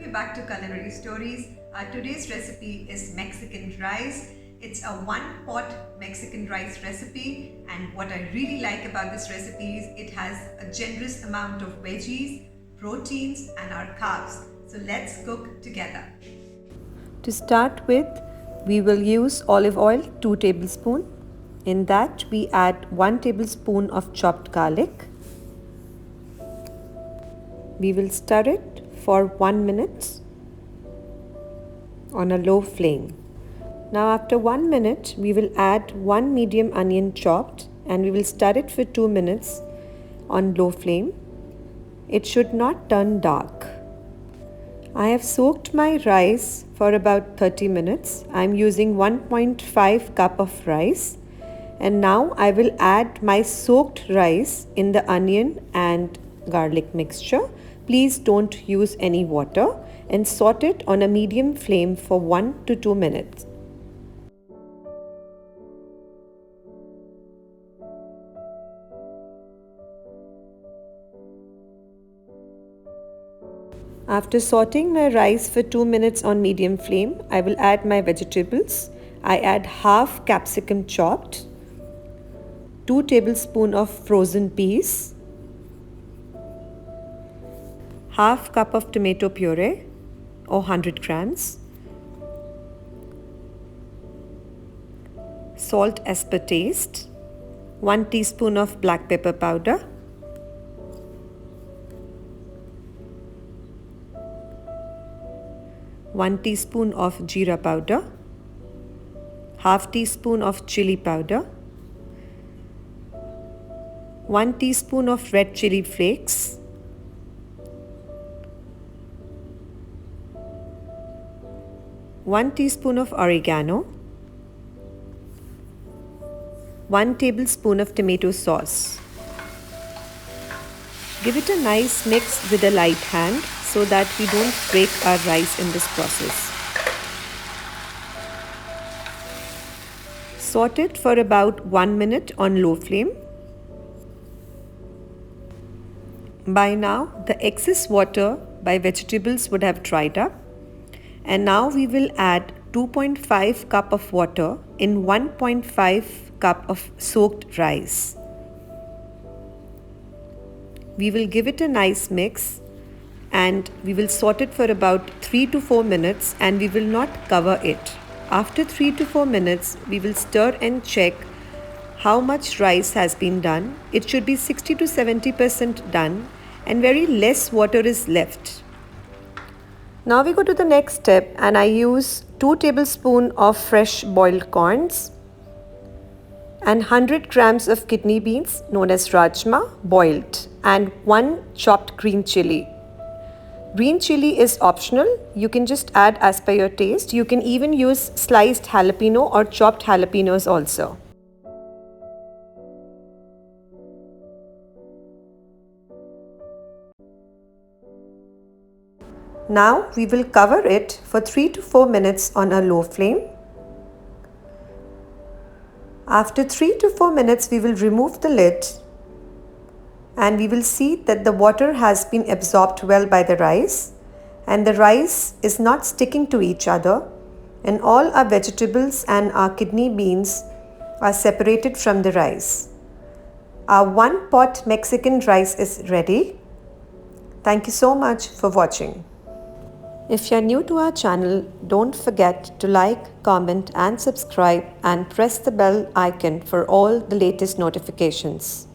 Welcome back to Culinary Stories. Today's recipe is Mexican rice. It's a one-pot Mexican rice recipe, and what I really like about this recipe is it has a generous amount of veggies, proteins and our carbs. So let's cook together. To start with, we will use olive oil 2 tablespoons. In that we add 1 tablespoon of chopped garlic. We will stir it for 1 minute on a low flame. Now after 1 minute, we will add 1 medium onion chopped and we will stir it for 2 minutes on low flame. It should not turn dark. I have soaked my rice for about 30 minutes. I am using 1.5 cup of rice, and now I will add my soaked rice in the onion and garlic mixture. Please don't use any water, and saute it on a medium flame for 1 to 2 minutes. After sauteing my rice for 2 minutes on medium flame, I will add my vegetables. I add half capsicum chopped, 2 tablespoons of frozen peas, half cup of tomato puree or 100 grams, salt as per taste, 1 teaspoon of black pepper powder, one teaspoon of jeera powder, half teaspoon of chili powder, 1 teaspoon of red chili flakes, one teaspoon of oregano, 1 tablespoon of tomato sauce. Give it a nice mix with a light hand so that we don't break our rice in this process. Saute it for about 1 minute on low flame. By now, the excess water by vegetables would have dried up. And now we will add 2.5 cup of water in 1.5 cup of soaked rice. We will give it a nice mix and we will saute it for about 3 to 4 minutes, and we will not cover it. After 3 to 4 minutes, we will stir and check how much rice has been done. It should be 60 to 70% done and very less water is left. Now we go to the next step, and I use 2 tablespoons of fresh boiled corns and 100 grams of kidney beans known as rajma boiled, and 1 chopped green chili. Green chili is optional. You can just add as per your taste. You can even use sliced jalapeno or chopped jalapenos also. Now we will cover it for 3 to 4 minutes on a low flame. After 3 to 4 minutes, we will remove the lid and we will see that the water has been absorbed well by the rice and the rice is not sticking to each other, and all our vegetables and our kidney beans are separated from the rice. Our one pot Mexican rice is ready. Thank you so much for watching. If you are new to our channel, don't forget to like, comment and subscribe and press the bell icon for all the latest notifications.